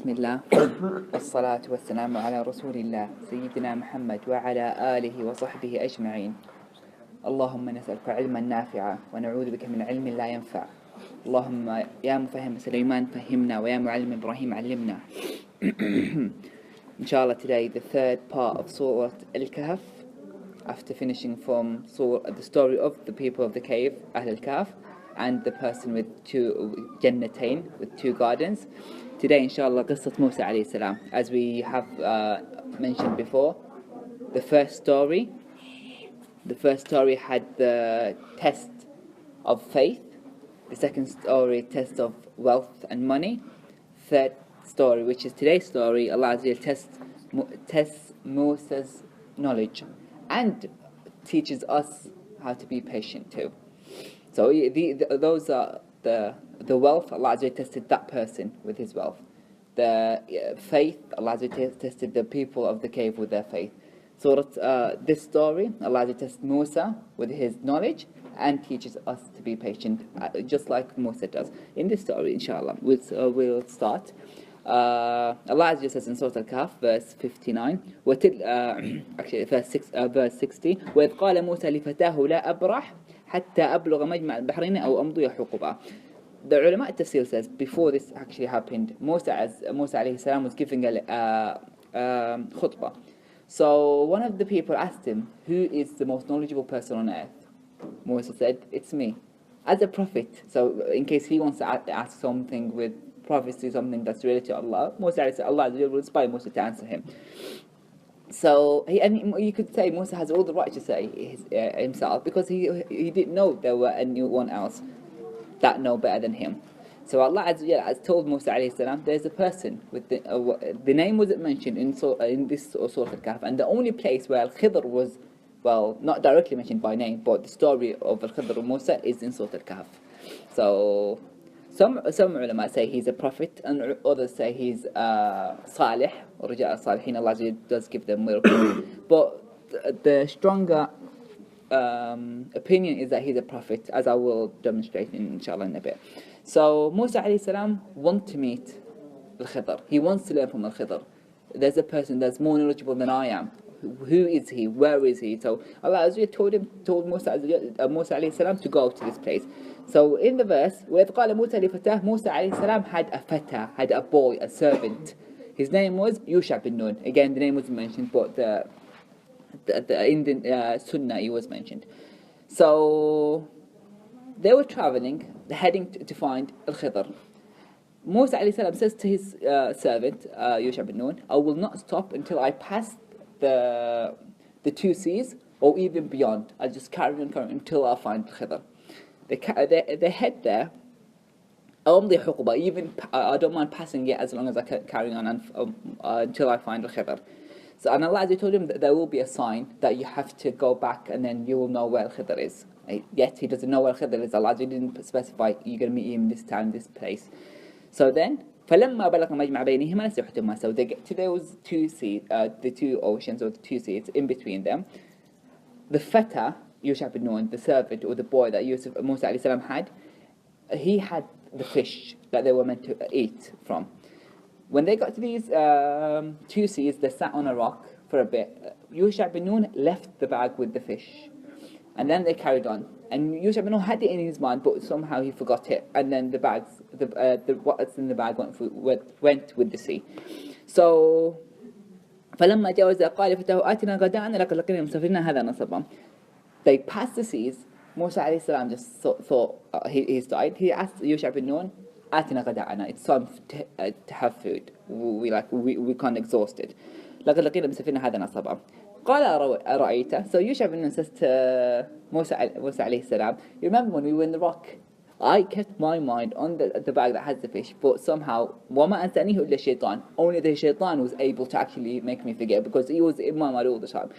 بسم الله والصلاة والسلام على رسول الله سيدنا محمد وعلى آله وصحبه أجمعين. اللهم نسألك علما نافعا ونعوذ بك من علم لا ينفع. اللهم يا مفهم سليمان فهمنا ويا معلم إبراهيم علمنا. Inshallah, today the third part of Surah Al-Kahf, after finishing from the story of the people of the cave, Al-Kahf, and the person with two jannatain, with two gardens. Today, inshallah, qissat Musa alayhi salam. As we have mentioned before, the first story had the test of faith. The second story, test of wealth and money. Third story, which is today's story, Allah Azza wa Jalla tests Musa's knowledge and teaches us how to be patient too. So those are the wealth. Allah Azza wa Jalla tested that person with his wealth. The faith, Allah Azza wa Jalla tested the people of the cave with their faith. So this story, Allah Azza wa Jalla tests Musa with his knowledge and teaches us to be patient, just like Musa does. In this story, inshallah, we'll start. Allah Azza wa Jalla says in Surah Al-Kahf, verse 59, actually verse 60, وَإِذْ قَالَ مُوسَى لِفَتَاهُ لَا أَبْرَحْ حَتَّى أَبْلُغَ مَجْمَعَ الْبَحْرَيْنِ أَوْ أَمْضِيَ حُقُبًا. The ulama tafsir says, before this actually happened, Musa alayhi salam was giving a khutbah. So one of the people asked him, who is the most knowledgeable person on earth? Musa said, it's me, as a prophet. So in case he wants to ask something with prophecy, something that's related to Allah, Musa said, Allah will inspire Musa to answer him. So you could say Musa has all the right to say himself, because he didn't know there were anyone else that know better than him. So Allah Azza wa Jalla has told Musa alayhi salam, there's a person with the name wasn't mentioned in this Surah Al-Kahf, and the only place where Al-Khidr was, well, not directly mentioned by name, but the story of Al-Khidr and Musa is in Surah Al-Kahf. So some ulama say he's a prophet, and others say he's salih, or Rijal Salihin. Allah Azza wa Jalla does give them miracles. But the stronger opinion is that he's a prophet, as I will demonstrate inshallah in a bit. So Musa alayhi salam wants to meet Al-Khidr. He wants to learn from Al-Khidr. There's a person that's more knowledgeable than I am. Who is he? Where is he? So Allah Azza wa Jalla told Musa alayhi salam to go to this place. So in the verse, وَإِذْ قَالَ مُوسَى لِفَتَاهُ, Musa alayhi salam had a fata, had a boy, a servant. His name was Yusha bin Nun. Again, the name wasn't mentioned, but in the Sunnah it was mentioned. So they were traveling, heading to find Al-Khidr. Musa alayhi salam says to his servant, Yusha bin Nun, I will not stop until I pass the two seas, or even beyond. I'll just carry on until I find Al-Khidr. They head there. Even I don't mind passing it as long as I can carry on until I find Al-Khidr. So, and Allah told him that there will be a sign that you have to go back, and then you will know where Al-Khidr is. Yet he doesn't know where Al-Khidr is. Allah didn't specify you're going to meet him this time, this place. So then, فَلَمَّا بَلَغَ مَجْمَعَ بَيْنِهِمَا نَسِيحُ. So they get to those two seas, the two oceans, or the two seas in between them. The fata, Yusha bin Nun, the servant or the boy that Musa alayhi salam had, he had the fish that they were meant to eat from. When they got to these two seas, they sat on a rock for a bit. Yusha bin Nun left the bag with the fish, and then they carried on. And Yusha bin Nun had it in his mind, but somehow he forgot it. And then the bags, what's in the bag went with the sea. So فلما جاوزا قال فتاه آتنا غداءنا لقد لقينا مسافرنا هذا نصبا. They passed the seas. Musa alayhi salam just thought he's died. He asked Yusha bin Nun, آتنا غداءنا. It's time to have food. We can't exhaust it. لقد لقينا مسافرنا هذا نصبا. قال أرأيت. So Yusha bin Nun says to Musa alayhi salam, you remember when we were in the rock? I kept my mind on the bag that has the fish, but somehow وَمَا أَنْسَانِهُ إِلَّا الشَّيْطَانِ. Only the shaitan was able to actually make me forget, because he was in my mind all the time.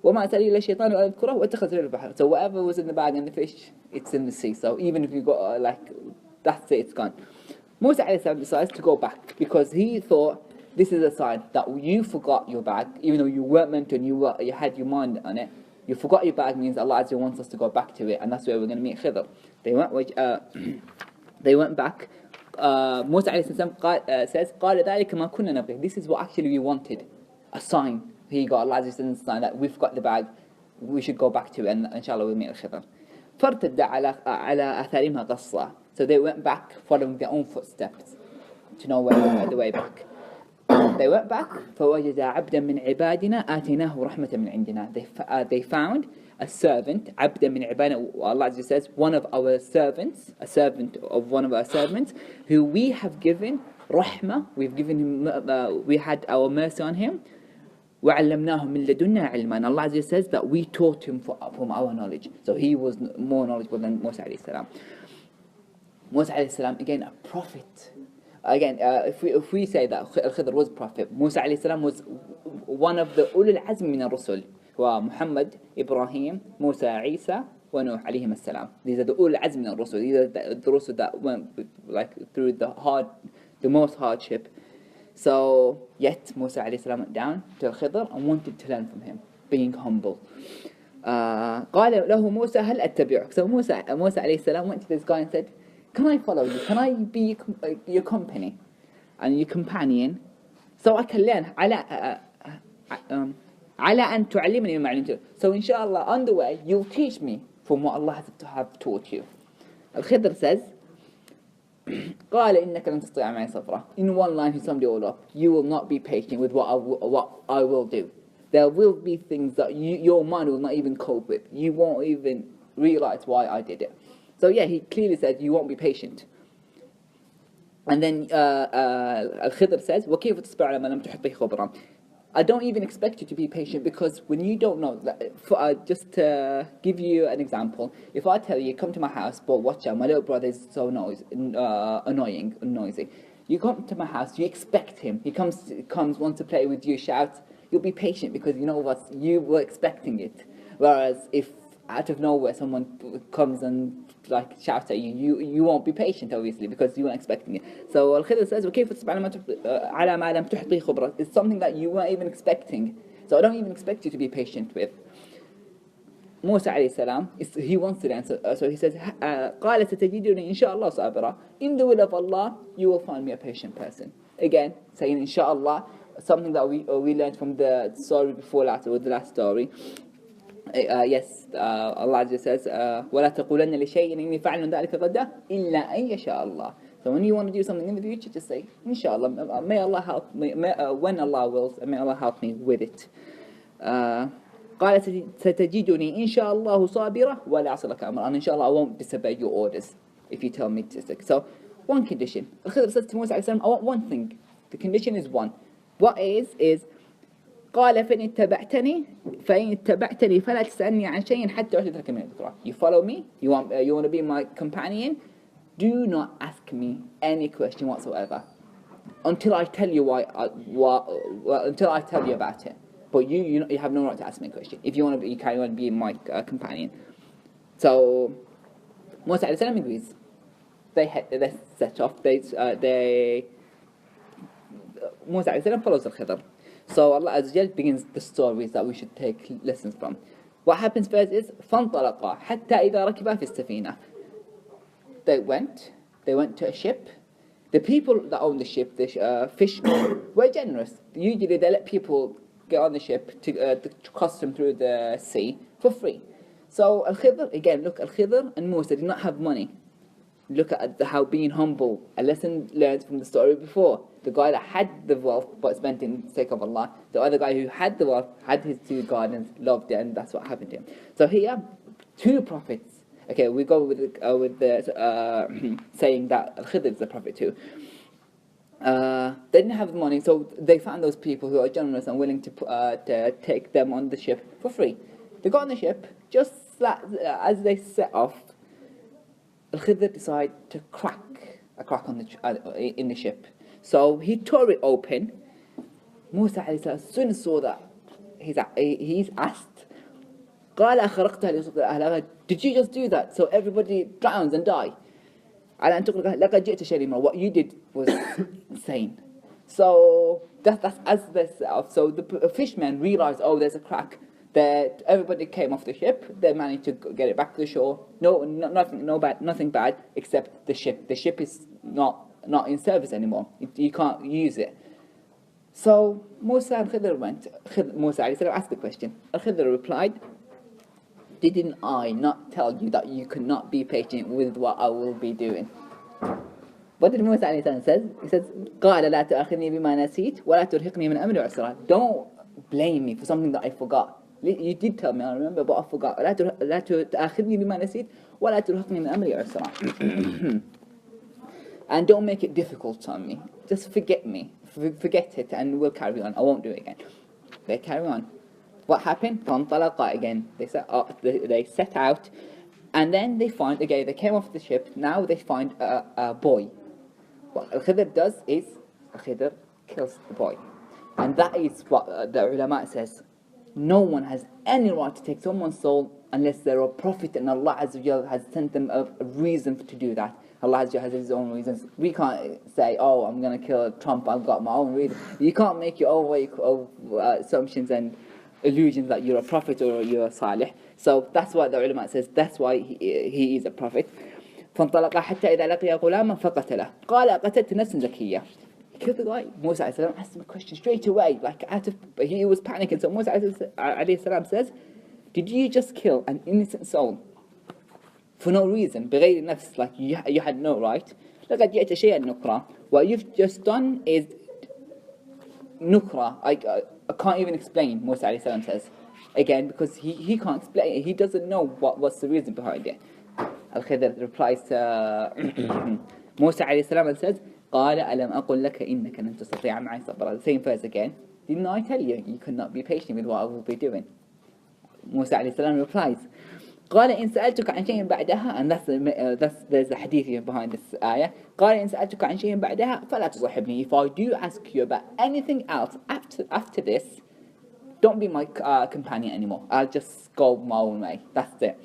وَمَا أَنْسَانِهُ إِلَّا الشَّيْطَانِ أَنْ أَذْكُرَهُ وَاتَّخَذْتُ مِنَ الْبَحْرِ. So whatever was in the bag and the fish, it's in the sea. So even if you got that's it, it's gone. Musa alayhi salam decides to go back, because he thought this is a sign that you forgot your bag, even though you weren't meant to, and you had your mind on it. You forgot your bag means Allah Azza wants us to go back to it, and that's where we're going to meet Khidr. They went back, Musa alayhi salam says, قال ذلك ما كنا نبغي. This is what actually we wanted. A sign. He got Allah's sign that we've got the bag, we should go back to it, and inshallah we'll meet Al-Khidr. فارتد على آثارهما قصة. So they went back following their own footsteps to know where the way back. They went back. فوجد عبدا من عبادنا آتيناه رحمة من عندنا. They found a servant, عبدا من عبادنا. Allah says, one of our servants, a servant of one of our servants, who we have given rahmah. We've given him. We had our mercy on him. وَعَلَّمْنَاهُ مِنْ لَدُنَّا عِلْمًا. Allah says that we taught him from our knowledge. So he was more knowledgeable than Musa alayhi salam. Musa alayhi salam, again, a prophet. Again, if we say that Al-Khidr was a prophet, Musa alayhi salam was one of the ulul azm min al-rusul, who are Muhammad, Ibrahim, Musa, Isa, wa Nuh alayhim as-salam. These are the ulul azm min al-rusul. These are the rusul that went like through the most hardship. So, yet Musa alayhi salam went down to Al-Khidr and wanted to learn from him, being humble. قال له موسى هل أتبعك. So Musa alayhi salam went to this guy and said, can I follow you? Can I be your company and your companion, so I can learn? على أن تعلمني مما علمت. So inshallah, on the way, you'll teach me from what Allah has taught you. Al-Khidr says, قال إنك لن تستطيع معي صبرا. In one line he summed it all up. You will not be patient with what I will do. There will be things that your mind will not even cope with. You won't even realize why I did it. So yeah, he clearly said you won't be patient. And then Al-Khidr says, وَكيف تصبر على ما لم تحط به خبرا. I don't even expect you to be patient, because when you don't know, just to give you an example, if I tell you, come to my house, but watch out, my little brother is so annoying and noisy. You come to my house, you expect him. He comes, wants to play with you, shouts. You'll be patient because you know what, you were expecting it. Whereas if out of nowhere someone comes and like shouts at you, you won't be patient, obviously, because you weren't expecting it. So Al-Khidr says, وَكيف تصبر على ما لم تحط به خبرة. It's something that you weren't even expecting. So I don't even expect you to be patient with. Musa alayhi salam, he wants to answer. So he says, قال ستجدني إن شاء الله صابرا. In the will of Allah, you will find me a patient person. Again, saying inshallah, something that we learned from the story before last, or the last story. Yes, Allah just says, وَلَا تَقُولَنَّ لِشَيْءٍ إِنِّي فَعْلٌ ذَلِكَ غَدًّا إِلَّا أَن يَشَاءَ اللَّهُ. So when you want to do something in the future, just say, inshallah, may Allah help me, when Allah wills, may Allah help me with it. قال ستجدني إن شاء الله صابرة ولا أعصي لك أمرا. And inshallah I won't disobey your orders if you tell me to stick. So one condition. Al-Khidr says to Musa alayhi salam, I want one thing. The condition is one. What is قال فإن اتبعتني فلا تسألني عن شيء حتى أحدث لك من ذكرى. You follow me? You want to be my companion? Do not ask me any question whatsoever until I tell you until I tell you about it. But you have no right to ask me a question if you want to be my companion. So Musa alayhi salam agrees. They set off. Musa alayhi salam follows Al-Khidr. So Allah Azza wa Jal begins the stories that we should take lessons from. What happens first is فَانْطَلَقَا حَتَّى إِذَا رَكِبَا فِي السَّفِينَةِ. They went to a ship. The people that own the ship, the fishermen, were generous. Usually they let people get on the ship to cross them through the sea for free. So Al-Khidr, again, look, Al-Khidr and Musa did not have money. Look at how being humble, a lesson learned from the story before. The guy that had the wealth but spent it in the sake of Allah. The other guy who had the wealth, had his two gardens, loved it, and that's what happened to him. So here, two prophets. Okay, we go with the saying that Al-Khidr is a prophet too. They didn't have money, so they found those people who are generous and willing to take them on the ship for free. They got on the ship, just as they set off, Al-Khidr decided to crack in the ship. So he tore it open. Musa alayhi salam, as soon as saw that, he's asked, قال أخرقتها لتصغر أهلها. Did you just do that so everybody drowns and die? على أن تغرق لقد جئت شيئا. What you did was insane. So that's as they set off. So the fishermen realized, oh, there's a crack. That everybody came off the ship. They managed to get it back to the shore. Nothing bad, except the ship. The ship is not not in service anymore. You can't use it. So Musa and Khidr went. Musa asked the question. Al-Khidr replied, didn't I not tell you that you could not be patient with what I will be doing? What did Musa say? He says, قَالَ لَا تُؤَخِذْنِي بِمَا نَسِيتُ وَلَا تُرْهِقْنِي مِنْ أَمْرِي عُسْرًا. Don't blame me for something that I forgot. You did tell me, I remember, but I forgot. لَا تُؤَخِذْنِي بِمَا نَسِيتُ وَلَا تُرْهِقْنِي مِنْ أَمْرِي عُسْرًا. And don't make it difficult on me. Just forget me. Forget it and we'll carry on. I won't do it again. They carry on. What happened? فَانْطَلَقَا again. They set out. And then they find, again, they came off the ship. Now they find a boy. What Al-Khidr does is, Al-Khidr kills the boy. And that is what the ulama says. No one has any right to take someone's soul unless they're a prophet and Allah Azza wa Jal has sent them a reason to do that. Allah Azza wa Jal has His own reasons. We can't say, oh, I'm going to kill Trump, I've got my own reason. You can't make your own way of assumptions and illusions that you're a prophet or you're a salih. So that's why the ulama says, that's why he is a prophet. فانطلق حتى إذا لقي غلاما فقتله قال قتلت نفسا زكية. He killed the guy. Musa asked him a question straight away, he was panicking. So Musa says, did you just kill an innocent soul for no reason, بغير نفس, like you had no right? لقد جئت شيئا نكرا. What you've just done is nukra. I can't even explain, Musa says. Again, because he can't explain it. He doesn't know what's the reason behind it. Al-Khidr replies to Musa and says, قال ألم أقل لك إنك لن تستطيع معي صبرا. The same verse again. Didn't I tell you, you could not be patient with what I will be doing? Musa replies, قال إن سألتك عن شيء بعدها, and there's a hadith here behind this ayah. قال إن سألتك عن شيء بعدها فلا تصحبني. If I do ask you about anything else after this, don't be my companion anymore. I'll just go my own way. That's it.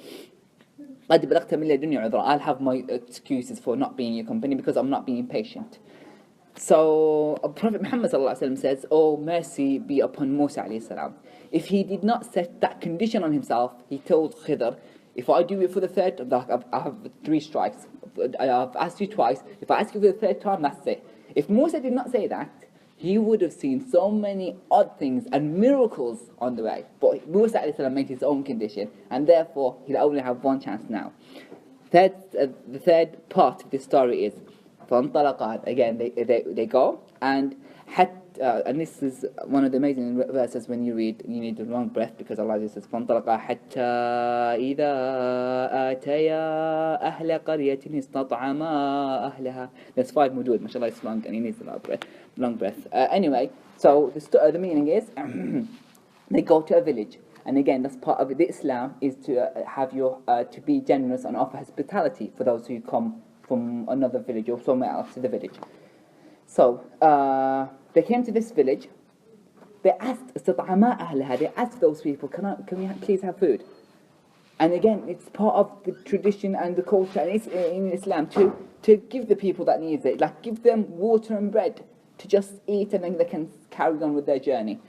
قد بلغت من لدني عذرا. I'll have my excuses for not being your company because I'm not being patient. So Prophet Muhammad says, oh, mercy be upon Musa alayhi salam. If he did not set that condition on himself, he told Khidr, if I do it for the third, I have 3 strikes. I've asked you twice. If I ask you for the third time, that's it. If Musa did not say that, he would have seen so many odd things and miracles on the way. But Musa alayhi salam made his own condition, and therefore he'll only have one chance now. The third part of this story is, فَانْطَلَقَا. Again, they go, and this is one of the amazing verses when you read, you need a long breath, because Allah says, فَانْطَلَقَا حَتَّى إِذَا آتَيَا أَهْلَ قَرْيَةٍ اسْتَطْعَمَا أَهْلَهَا. There's 5 mudud, mashallah, it's long, and he needs a long breath. Anyway, so the meaning is, they go to a village. And again, that's part of the Islam, is to have to be generous and offer hospitality for those who come from another village or somewhere else to the village. So they came to this village. They asked they asked those people, can we please have food? And again, it's part of the tradition and the culture in Islam to give the people that needs it, like give them water and bread to just eat, and then they can carry on with their journey.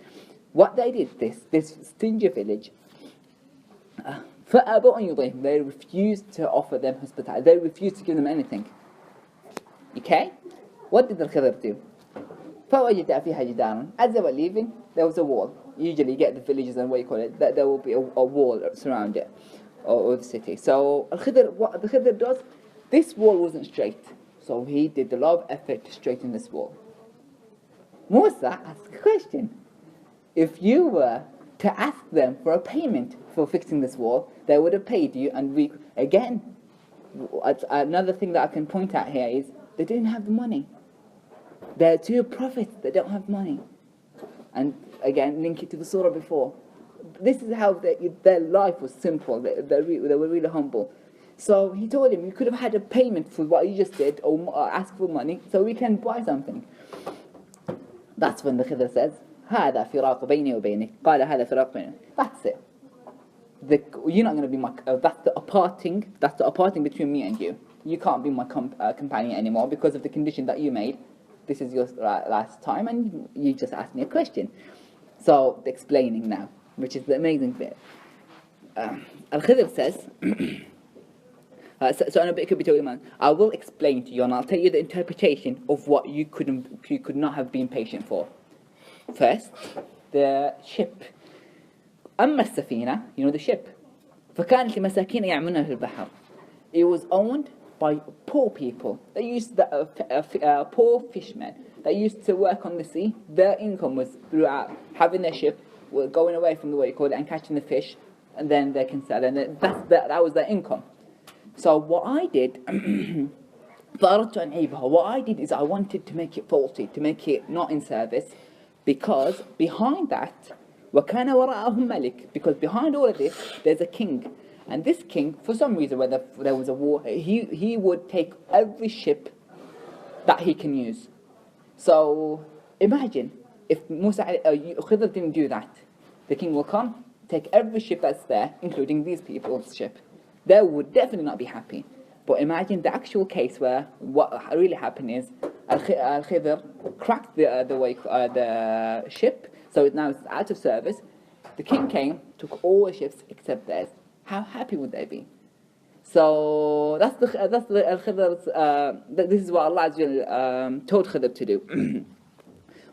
What they did, this stingy village, they refused to offer them hospitality. They refused to give them anything. Okay? What did Al-Khidr do? As they were leaving, there was a wall. Usually you get the villages and what you call it, that there will be a wall surround it, or the city. So what the Khidr does, this wall wasn't straight. So he did a lot of effort to straighten this wall. Musa asked a question. If you were to ask them for a payment for fixing this wall, they would have paid you. And again, another thing that I can point out here is they didn't have the money. They're 2 prophets that don't have money. And again, link it to the surah before. This is how their life was simple. They were really humble. So he told him, you could have had a payment for what you just did, or ask for money, so we can buy something. That's when the Khidr says, هذا فراق بيني وبينك. قال هذا فراق بيني. That's it. You're not going to be my. That's the aparting between me and you. You can't be my companion anymore because of the condition that you made. This is your last time, and you just asked me a question. So the explaining now, which is the amazing bit. Al-Khidr says, So it could be totally man. I will explain to you and I'll tell you the interpretation of what you could not have been patient for. First, the ship. أما السفينة, you know the ship. فكانت لمساكين يعملون في البحر. It was owned by poor people. They used poor fishermen that used to work on the sea. Their income was throughout having their ship, going away from the way you call it, and catching the fish, and then they can sell. And that was their income. So what I did, what I did is I wanted to make it faulty, to make it not in service, because behind that, وَكَانَ وَرَاءَهُمْ مَلِكٌ, because behind all of this, there's a king. And this king, for some reason, whether there was a war, he would take every ship that he can use. So imagine if Khidr didn't do that. The king will come, take every ship that's there, including these people's ship. They would definitely not be happy. But imagine the actual case where what really happened is Al-Khidr cracked the ship, so now it's out of service. The king came, took all the ships except theirs. How happy would they be? So that's the Al-Khidr's. This is what Allah told Khidr to do.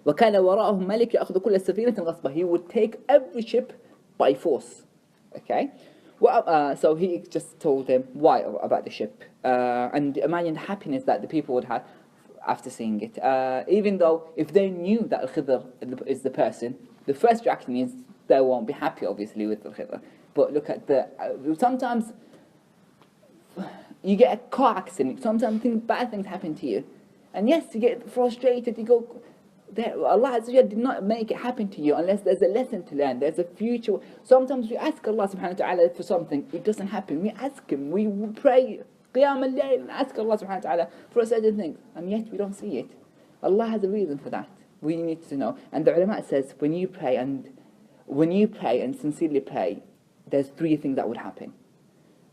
وَكَانَ وَرَاءَهُمْ مَلِكٌ يَأْخُذُ كُلَّ سَفِينَةٍ غَصْبًا. He would take every ship by force. Okay. So he just told them why about the ship, and imagine the happiness that the people would have after seeing it. Even though if they knew that Al-Khidr is the person, the first reaction is they won't be happy, obviously, with Al-Khidr. But look at sometimes you get a car accident, sometimes bad things happen to you. And yes, you get frustrated, you go, Allah did not make it happen to you unless there's a lesson to learn, there's a future. Sometimes we ask Allah subhanahu wa ta'ala for something, it doesn't happen. We ask Him, we pray, Qiyam al-Layl, and ask Allah subhanahu wa ta'ala for a certain thing, and yet we don't see it. Allah has a reason for that. We need to know. And the ulama says, when you pray and sincerely pray, there's three things that would happen.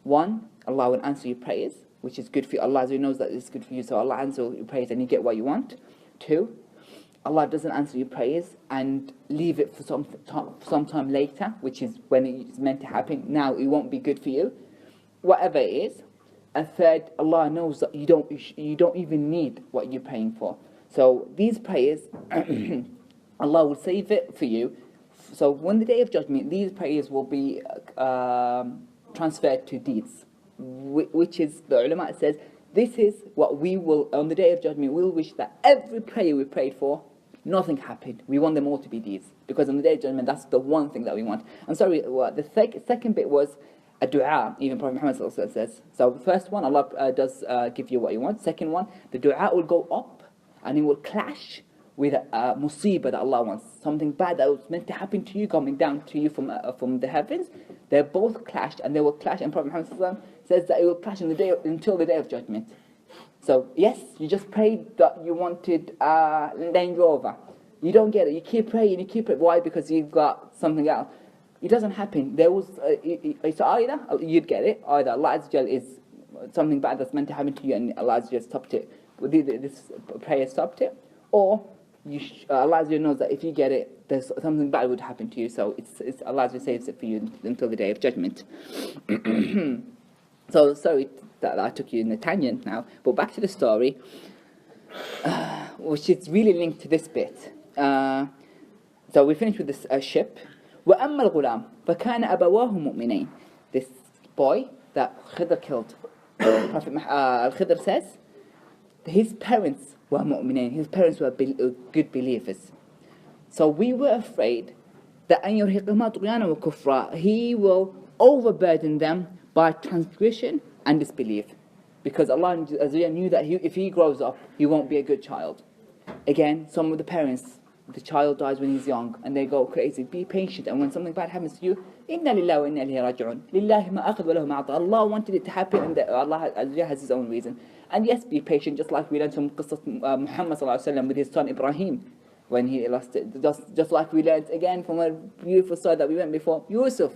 One, Allah will answer your prayers, which is good for you. Allah knows that it's good for you, so Allah answers your prayers and you get what you want. Two, Allah doesn't answer your prayers and leave it for some time later, which is when it's meant to happen. Now it won't be good for you, whatever it is. And third, Allah knows that you don't even need what you're praying for. So these prayers, Allah will save it for you. So when the day of judgment, these prayers will be transferred to deeds, which is, the ulama says, this is what we will, on the day of judgment, we'll wish that every prayer we prayed for, nothing happened. We want them all to be deeds. Because on the day of judgment, that's the one thing that we want. And sorry, the second bit was a dua, even Prophet Muhammad also says. So the first one, Allah does give you what you want. Second one, the dua will go up and it will clash with a musibah that Allah wants. Something bad that was meant to happen to you, coming down to you from the heavens. They're both clashed and they will clash. And Prophet Muhammad says that it will clash until the day of judgment. So yes, you just prayed that you wanted Range Rover. You don't get it. You keep praying. Why? Because you've got something else. It doesn't happen. There was so either you'd get it, either Allah Azza Jal is something bad that's meant to happen to you, and Allah Azza Jal stopped it. This prayer stopped it, or Allah Azza Jal knows that if you get it, there's something bad would happen to you. So it's Allah Azza Jal saves it for you until the day of judgment. So sorry that I took you in a tangent now, but back to the story, which is really linked to this bit. So we finished with this ship. وَأَمَّا الْغُلَامِ فَكَانَ أَبَوَاهُ مُؤْمِنَيْنِ. This boy that Khidr killed, Prophet Al-Khidr says, his parents were mu'minain, his parents were good believers. So we were afraid that أَن يُرْهِقْهُمَا طُغْيَانًا وَكُفْرًا, he will overburden them by transgression and disbelief. Because Allah knew that if he grows up, he won't be a good child. Again, some of the parents, the child dies when he's young and they go crazy. Be patient, and when something bad happens to you, inna lillahi wa inna ilayhi raji'un. Lillahi ma akhadha wa lahu ma a'ta. Allah wanted it to happen, and Allah has his own reason. And yes, be patient, just like we learned from Muhammad sallallahu alaihi wasallam with his son Ibrahim when he lost it. Just like we learned again from a beautiful story that we went before, Yusuf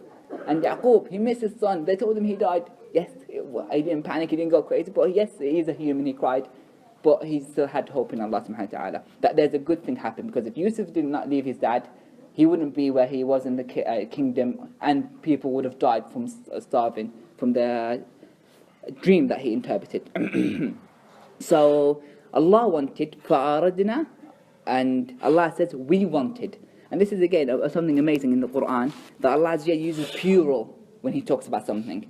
and Yaqub, he missed his son. They told him he died. Yes, he didn't panic, he didn't go crazy, but yes, he's a human, he cried. But he still had hope in Allah subhanahu wa ta'ala that there's a good thing happen, because if Yusuf did not leave his dad, he wouldn't be where he was in the kingdom, and people would have died from starving from the dream that he interpreted. So Allah wanted, فَأَرَدْنَا, and Allah says, we wanted. And this is again something amazing in the Quran, that Allah uses plural when He talks about something.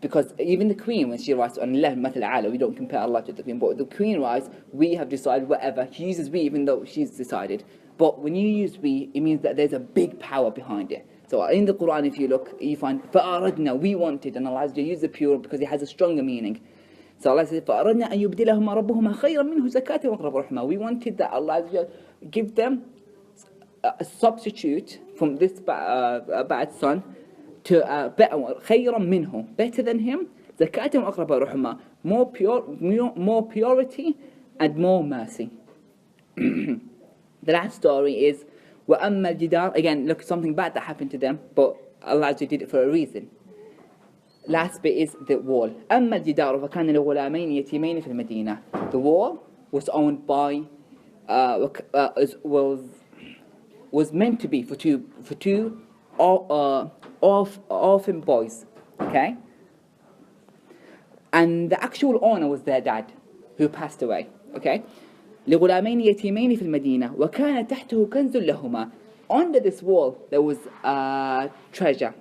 Because even the Queen, when she writes on Allah Mathal Ala, we don't compare Allah to the Queen, but the Queen writes, we have decided whatever. She uses we even though she's decided. But when you use we, it means that there's a big power behind it. So in the Quran, if you look, you find فَأَرَدْنَا, we wanted, and Allah uses the plural because it has a stronger meaning. So Allah says, فَأَرَدْنَا أَن يُبْدِلَهُمَا رَبُّهُمَا خَيْرًا مِنْهُ زَكَاةً وَأَقْرَبَ رَحْمًا. We wanted that Allah give them a substitute from this bad son to better one, خَيْرًا مِنْهُ, better than him, زَكَاةً وَأَقْرَبَ رَحْمًا, more purity and more mercy. The last story is وَأَمَّا الْجِدَارِ. Again, look, something bad that happened to them, but Allah did it for a reason. Last bit is the wall. أَمَّا الْجِدَارُ فَكَانَ لِغُلَامَيْنِ يَتِيمَيْنِ فِي الْمَدِينَةِ. The wall was owned by, was meant to be for two orphan boys, okay? And the actual owner was their dad, who passed away, okay? لغلامين يتيمين في المدينة وكان تحته كنز لهما. Under this wall there was a treasure.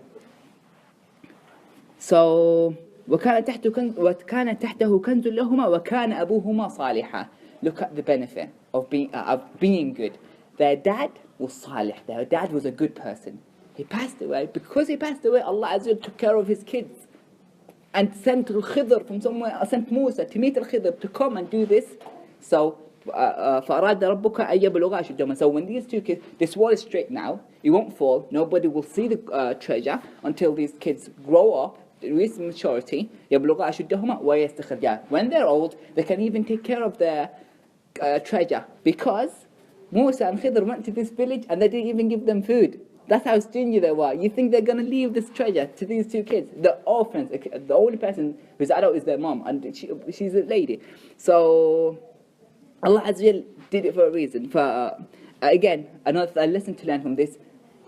So وكان تحته كنز لهما وكان أبوهما صالحا. Look at the benefit of being good. Their dad was salih. Their dad was a good person. He passed away. Because he passed away, Allah Azza wa Jalla took care of his kids and sent Al-Khidr from somewhere, sent Musa to meet Al-Khidr to come and do this. So فَأَرَادَ رَبُّكَ أَن يَبْلُغَا أَشُدَّهُمَا. So when these two kids, this wall is straight now, it won't fall, nobody will see the treasure until these kids grow up, reach maturity, يَبْلُغَا أَشُدَّهُمَا وَيَسْتَخْرَجَا. When they're old, they can even take care of their treasure, because Musa and Khidr went to this village and they didn't even give them food. That's how stingy they were. You think they're going to leave this treasure to these two kids? The orphans, the only person who's adult is their mom, and she's a lady. So Allah Azza wa Jal did it for a reason. Again, another lesson to learn from this,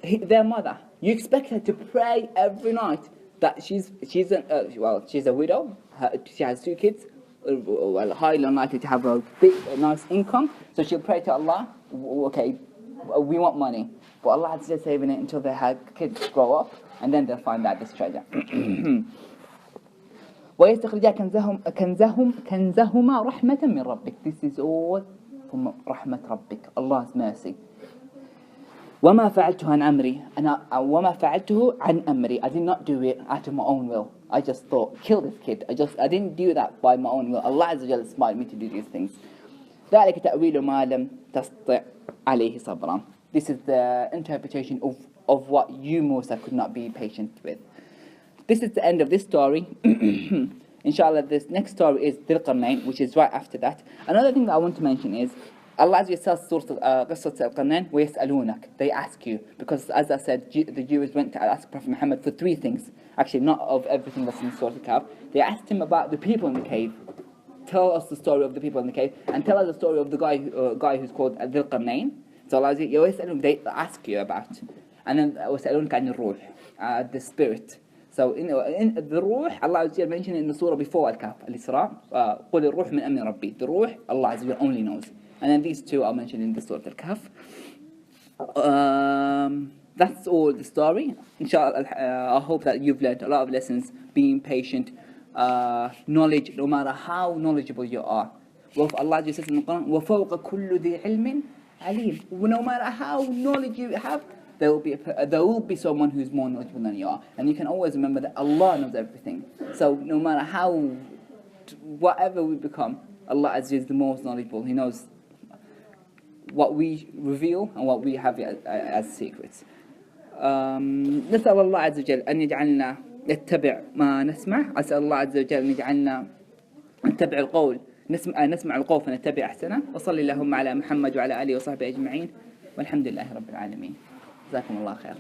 their mother, you expect her to pray every night that she's a widow, she has two kids, highly unlikely to have a nice income, so she'll pray to Allah, okay, we want money. But Allah Azza wa Jal saving it until their kids grow up, and then they'll find out this treasure. وَيَسْتَخْرِجَا كَنْزَهُمَا رَحْمَةً مِّن رَبِّكَ. This is all from رحمة ربك, Allah's mercy. وَمَا فَعَلْتُهُ عَنْ أَمْرِي. وَمَا فَعَلْتُهُ عَنْ أَمْرِي. I did not do it out of my own will. I just thought, kill this kid. I didn't do that by my own will. Allah Azza wa Jalla inspired me to do these things. ذَلِكَ تَأْوِيلُ مَا لَمْ تَسْطِعْ عَلَيْهِ صَبْرًا. This is the interpretation of what you, Musa, could not be patient with. This is the end of this story. Inshallah, this next story is Dhul Qarnayn, which is right after that. Another thing that I want to mention is Allah Azza wa Jalla says Surah Al-Qarnayn, وَيَسْأَلُونَك. They ask you, because as I said, the Jews went to ask Prophet Muhammad for three things. Actually, not of everything that's in Surah Al-Kahf. They asked him about the people in the cave. Tell us the story of the people in the cave, and tell us the story of the guy who's called Dhul Qarnayn. So Allah Azza wa Jalla, they ask you about. And then وَيَسْأَلُونَك عَنِ الرُّوحِ, the spirit. So in the Ruh, Allah Azza wa Jalla mentioned in the surah before Al-Kahf, Al-Isra, قُلِ الرُّوحِ مِنْ أَمْرِ رَبِّي. The Ruh, Allah Azza wa Jalla only knows. And then these two are mentioned in the surah Al-Kahf. That's all the story. Inshallah, I hope that you've learned a lot of lessons, being patient, knowledge, no matter how knowledgeable you are. Allah Azza wa Jalla says in the Quran, وَفَوْقَ كُلُّ ذِي عِلْمٍ عَلِيمٍ. No matter how knowledge you have, there will be someone who's more knowledgeable than you are. And you can always remember that Allah knows everything. So no matter whatever we become, Allah Azza wa Jalla is the most knowledgeable. He knows what we reveal and what we have as secrets. نسأل الله عز وجل أن يجعلنا نتبع ما نسمع. أسأل الله عز وجل أن يجعلنا نتبع القول نسمع القول فنتبع أحسنه. وصلي اللهم على محمد وعلى آله وصحبه أجمعين والحمد لله رب العالمين. جزاكم الله خير.